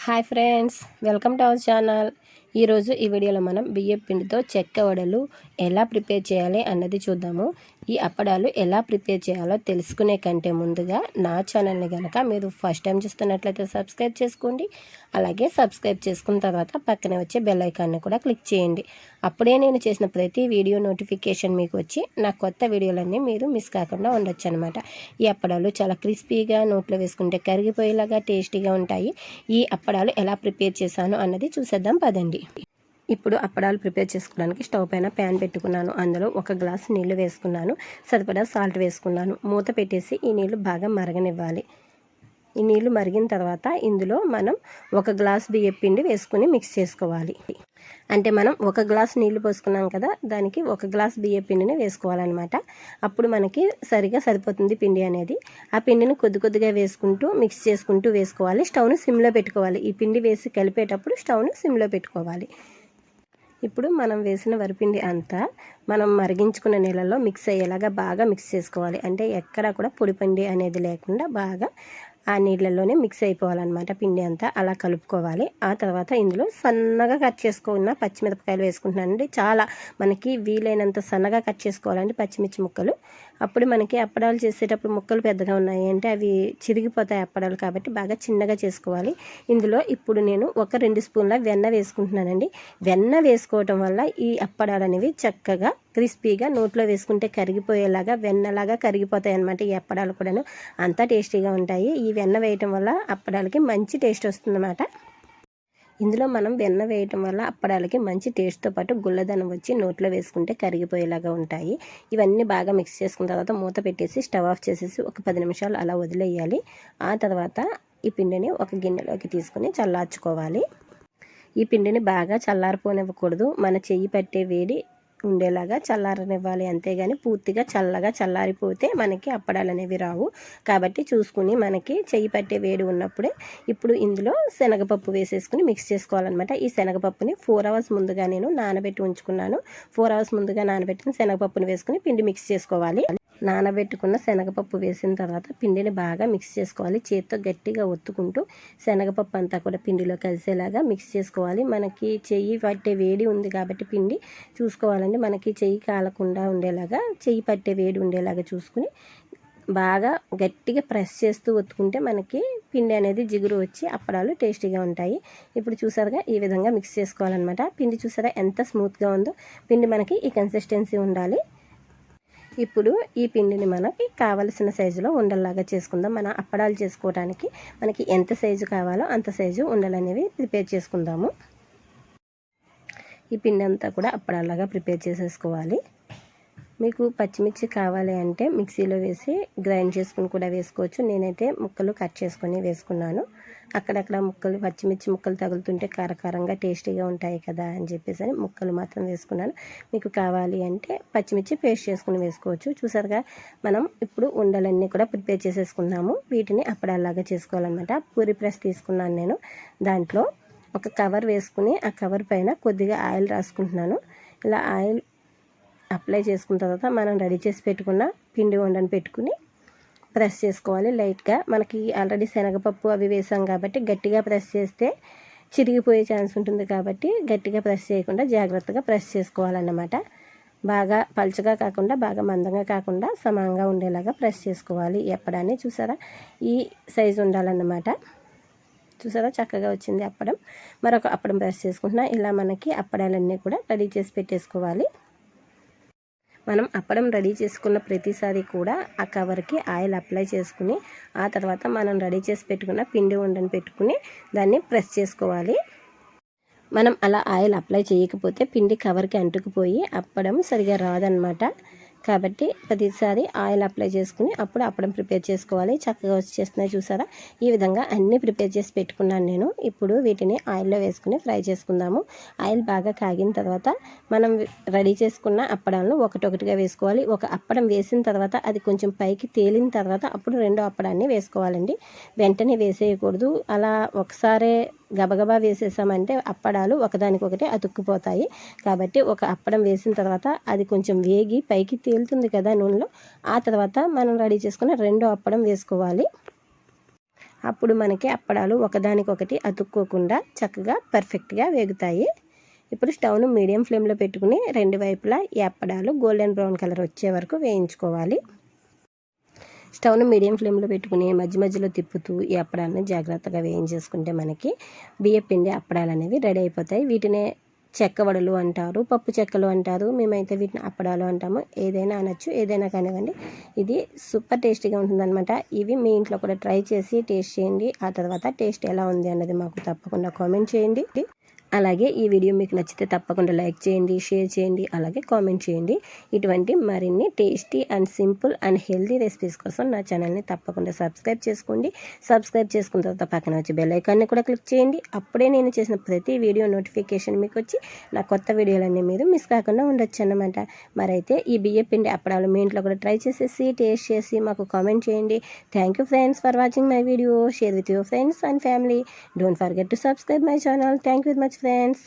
Hi friends, welcome to our channel. ఈరోజు ఈ వీడియోలో మనం బియ్యం పిండితో చెక్క వడలు ఎలా ప్రిపేర్ చేయాలి అన్నది చూద్దాము. ఈ అప్పడాలు ఎలా ప్రిపేర్ చేయాలో తెలుసుకునే కంటే ముందుగా నా ఛానల్ని కనుక మీరు ఫస్ట్ టైం చూస్తున్నట్లయితే సబ్స్క్రైబ్ చేసుకోండి. అలాగే సబ్స్క్రైబ్ చేసుకున్న తర్వాత పక్కనే వచ్చే బెల్ ఐకాన్ని కూడా క్లిక్ చేయండి. అప్పుడే నేను చేసిన ప్రతి వీడియో నోటిఫికేషన్ మీకు వచ్చి నా కొత్త వీడియోలన్నీ మీరు మిస్ కాకుండా ఉండొచ్చు అనమాట. ఈ అప్పడాలు చాలా క్రిస్పీగా, నోట్లో వేసుకుంటే కరిగిపోయేలాగా టేస్టీగా ఉంటాయి. ఈ అప్పడాలు ఎలా ప్రిపేర్ చేశాను అన్నది చూసేద్దాం పదండి. ఇప్పుడు అప్పడాలు ప్రిపేర్ చేసుకోవడానికి స్టవ్ పైన ప్యాన్ పెట్టుకున్నాను. అందులో 1 గ్లాస్ నీళ్లు వేసుకున్నాను. సరిపడా సాల్ట్ వేసుకున్నాను. మూత పెట్టేసి ఈ నీళ్లు బాగా మరగనివ్వాలి. ఈ నీళ్లు మరిగిన తర్వాత ఇందులో మనం 1 గ్లాస్ బియ్యం పిండి వేసుకుని మిక్స్ చేసుకోవాలి. అంటే మనం 1 గ్లాస్ నీళ్లు పోసుకున్నాం కదా, దానికి 1 గ్లాస్ బియ్యం పిండిని వేసుకోవాలన్నమాట. అప్పుడు మనకి సరిగా సరిపోతుంది పిండి అనేది. ఆ పిండిని కొద్దిగా వేసుకుంటూ మిక్స్ చేసుకుంటూ వేసుకోవాలి. స్టవ్ను సిమ్లో పెట్టుకోవాలి. ఈ పిండి వేసి కలిపేటప్పుడు స్టవ్ను సిమ్లో పెట్టుకోవాలి. ఇప్పుడు మనం వేసిన వరిపిండి అంతా మనం మరిగించుకున్న నీళ్ళలో మిక్స్ అయ్యేలాగా బాగా మిక్స్ చేసుకోవాలి. అంటే ఎక్కడా కూడా పొడిపిండి అనేది లేకుండా బాగా ఆ నీళ్ళల్లోనే మిక్స్ అయిపోవాలన్నమాట. పిండి అంతా అలా కలుపుకోవాలి. ఆ తర్వాత ఇందులో సన్నగా కట్ చేసుకున్న పచ్చిమిరపకాయలు వేసుకుంటున్నానండి. చాలా మనకి వీలైనంత సన్నగా కట్ చేసుకోవాలండి పచ్చిమిర్చి ముక్కలు. అప్పుడు మనకి అప్పడాలు చేసేటప్పుడు ముక్కలు పెద్దగా ఉన్నాయి అంటే అవి చిరిగిపోతాయి అప్పడాలు, కాబట్టి బాగా చిన్నగా చేసుకోవాలి. ఇందులో ఇప్పుడు నేను 2 స్పూన్ల వెన్న వేసుకుంటున్నానండి. వెన్న వేసుకోవటం వల్ల ఈ అప్పడాలు అనేవి చక్కగా క్రిస్పీగా నోట్లో వేసుకుంటే కరిగిపోయేలాగా వెన్నలాగా కరిగిపోతాయి అన్నమాట. ఈ అప్పడాలు కూడాను అంతా టేస్టీగా ఉంటాయి. ఈ వెన్న వేయటం వల్ల అప్పడాలకి మంచి టేస్ట్ వస్తుందన్నమాట. ఇందులో మనం వెన్న వేయటం వల్ల అప్పడాలకి మంచి టేస్ట్తో పాటు గుల్లదనం వచ్చి నోట్లో వేసుకుంటే కరిగిపోయేలాగా ఉంటాయి. ఇవన్నీ బాగా మిక్స్ చేసుకున్న తర్వాత మూత పెట్టేసి స్టవ్ ఆఫ్ చేసేసి ఒక 10 నిమిషాలు అలా వదిలేయాలి. ఆ తర్వాత ఈ పిండిని ఒక గిన్నెలోకి తీసుకుని చల్లార్చుకోవాలి. ఈ పిండిని బాగా చల్లారిపోనివ్వకూడదు. మన చెయ్యి పట్టే వేడి ఉండేలాగా చల్లారనివ్వాలి. అంతేగాని పూర్తిగా చల్లగా చల్లారిపోతే మనకి అప్పడాలు అనేవి రావు. కాబట్టి చూసుకుని మనకి చెయ్యి పట్టే వేడి ఉన్నప్పుడే ఇప్పుడు ఇందులో శనగపప్పు వేసేసుకుని మిక్స్ చేసుకోవాలన్నమాట. ఈ శనగపప్పుని 4 అవర్స్ ముందుగా నేను నానబెట్టి ఉంచుకున్నాను. 4 అవర్స్ ముందుగా నానబెట్టిన శనగపప్పుని వేసుకుని పిండి మిక్స్ చేసుకోవాలి. నానబెట్టుకున్న శనగపప్పు వేసిన తర్వాత పిండిని బాగా మిక్స్ చేసుకోవాలి. చేత్తో గట్టిగా ఒత్తుకుంటూ శనగపప్పు అంతా కూడా పిండిలో కలిసేలాగా మిక్స్ చేసుకోవాలి. మనకి చెయ్యి పట్టే వేడి ఉంది కాబట్టి పిండి చూసుకోవాలండి. మనకి చెయ్యి కాలకుండా ఉండేలాగా, చెయ్యి పట్టే వేడి ఉండేలాగా చూసుకుని బాగా గట్టిగా ప్రెస్ చేస్తూ ఒత్తుకుంటే మనకి పిండి అనేది జిగురు వచ్చి అప్పడాలు టేస్టీగా ఉంటాయి. ఇప్పుడు చూసారుగా ఈ విధంగా మిక్స్ చేసుకోవాలన్నమాట. పిండి చూసారా ఎంత స్మూత్గా ఉందో. పిండి మనకి ఈ కన్సిస్టెన్సీ ఉండాలి. ఇప్పుడు ఈ పిండిని మనకి కావలసిన సైజులో ఉండల్లాగా చేసుకుందాం. మన అప్పడాలు చేసుకోవడానికి మనకి ఎంత సైజు కావాలో అంత సైజు ఉండలనేవి ప్రిపేర్ చేసుకుందాము. ఈ పిండి అంతా కూడా అప్పడాలాగా ప్రిపేర్ చేసేసుకోవాలి. మీకు పచ్చిమిర్చి కావాలి అంటే మిక్సీలో వేసి గ్రైండ్ చేసుకుని కూడా వేసుకోవచ్చు. నేనైతే ముక్కలు కట్ చేసుకొని వేసుకున్నాను. అక్కడక్కడ ముక్కలు పచ్చిమిర్చి ముక్కలు తగులుతుంటే కారకారంగా టేస్టీగా ఉంటాయి కదా అని చెప్పేసి ముక్కలు మాత్రం వేసుకున్నాను. మీకు కావాలి అంటే పచ్చిమిర్చి పేస్ట్ చేసుకుని వేసుకోవచ్చు. చూసారుగా మనం ఇప్పుడు ఉండలన్నీ కూడా ప్రిపేర్ చేసేసుకున్నాము. వీటిని అప్పడాలాగా చేసుకోవాలన్నమాట. పూరి ప్రెస్ తీసుకున్నాను నేను. దాంట్లో ఒక కవర్ వేసుకుని ఆ కవర్ పైన కొద్దిగా ఆయిల్ రాసుకుంటున్నాను. ఇలా ఆయిల్ అప్లై చేసుకున్న తర్వాత మనం రెడీ చేసి పెట్టుకున్న పిండి ఉండని పెట్టుకుని ప్రెస్ చేసుకోవాలి లైట్గా. మనకి ఆల్రెడీ శనగపప్పు అవి వేసాం కాబట్టి గట్టిగా ప్రెస్ చేస్తే చిరిగిపోయే ఛాన్స్ ఉంటుంది. కాబట్టి గట్టిగా ప్రెస్ చేయకుండా జాగ్రత్తగా ప్రెస్ చేసుకోవాలన్నమాట. బాగా పలుచగా కాకుండా బాగా మందంగా కాకుండా సమానంగా ఉండేలాగా ప్రెస్ చేసుకోవాలి. ఎప్పడాన్ని చూసారా ఈ సైజు ఉండాలన్నమాట. చూసారా చక్కగా వచ్చింది అప్పడం. మరొక అప్పడం ప్రెస్ చేసుకుంటున్నా. ఇలా మనకి అప్పడాలన్నీ కూడా రెడీ చేసి పెట్టేసుకోవాలి. మనం అప్పడం రెడీ చేసుకున్న ప్రతిసారి కూడా ఆ కవర్కి ఆయిల్ అప్లై చేసుకుని ఆ తర్వాత మనం రెడీ చేసి పెట్టుకున్న పిండి ఉండని పెట్టుకుని దాన్ని ప్రెస్ చేసుకోవాలి. మనం అలా ఆయిల్ అప్లై చేయకపోతే పిండి కవర్కి అంటుకుపోయి అప్పడం సరిగా రాదనమాట. కాబట్టి ప్రతిసారి ఆయిల్ అప్లై చేసుకుని అప్పుడు అప్పడం ప్రిపేర్ చేసుకోవాలి. చక్కగా వచ్చేస్తున్నాయి చూసారా. ఈ విధంగా అన్నీ ప్రిపేర్ చేసి పెట్టుకున్నాను నేను. ఇప్పుడు వీటిని ఆయిల్లో వేసుకుని ఫ్రై చేసుకుందాము. ఆయిల్ బాగా కాగిన తర్వాత మనం రెడీ చేసుకున్న అప్పడాలను ఒకటొకటిగా వేసుకోవాలి. ఒక అప్పడం వేసిన తర్వాత అది కొంచెం పైకి తేలిన తర్వాత అప్పుడు రెండో అప్పడాన్ని వేసుకోవాలండి. వెంటనే వేసేయకూడదు. అలా ఒకసారే గబగబా వేసేసామంటే అప్పడాలు ఒకదానికొకటి అతుక్కుపోతాయి. కాబట్టి ఒక అప్పడం వేసిన తర్వాత అది కొంచెం వేగి పైకి తేలుతుంది కదా నూనెలో. ఆ తర్వాత మనం రెడీ చేసుకున్న రెండో అప్పడం వేసుకోవాలి. అప్పుడు మనకి అప్పడాలు ఒకదానికొకటి అతుక్కోకుండా చక్కగా పర్ఫెక్ట్గా వేగుతాయి. ఇప్పుడు స్టవ్ను మీడియం ఫ్లేమ్లో పెట్టుకుని 2 వైపులా ఈ అప్పడాలు గోల్డెన్ బ్రౌన్ కలర్ వచ్చే వరకు వేయించుకోవాలి. స్టవ్ను మీడియం ఫ్లేమ్లో పెట్టుకుని మధ్య మధ్యలో తిప్పుతూ ఈ అప్పడాలను జాగ్రత్తగా వేయించేసుకుంటే మనకి బియ్యపిండి అప్పడాలు అనేవి రెడీ అయిపోతాయి. వీటినే చెక్క వడలు అంటారు, పప్పు చెక్కలు అంటారు. మేమైతే వీటిని అప్పడాలు అంటాము. ఏదైనా అనొచ్చు, ఏదైనా కానివ్వండి. ఇది సూపర్ టేస్టీగా ఉంటుందన్నమాట. ఇవి మీ ఇంట్లో కూడా ట్రై చేసి టేస్ట్ చేయండి. ఆ తర్వాత టేస్ట్ ఎలా ఉంది అన్నది మాకు తప్పకుండా కామెంట్ చేయండి. అలాగే ఈ వీడియో మీకు నచ్చితే తప్పకుండా లైక్ చేయండి, షేర్ చేయండి, అలాగే కామెంట్ చేయండి. ఇటువంటి మరిన్ని tasty and simple and healthy recipes కోసం నా ఛానల్ని తప్పకుండా సబ్స్క్రైబ్ చేసుకోండి. సబ్స్క్రైబ్ చేసుకున్న తర్వాత పక్కన వచ్చి బెల్ ఐకాన్ని కూడా క్లిక్ చేయండి. అప్పుడే నేను చేసిన ప్రతి వీడియో నోటిఫికేషన్ మీకు వచ్చి నా కొత్త వీడియోలన్నీ మీరు మిస్ కాకుండా ఉండొచ్చు అన్నమాట. మరైతే ఈ బియ్యపిండి అప్పడాలు మీ ఇంట్లో కూడా ట్రై చేసేసి టేస్ట్ చేసి మాకు కామెంట్ చేయండి. Thank you friends for watching my video. Share with your friends and family. Don't forget to subscribe my channel. Thank you very much friends.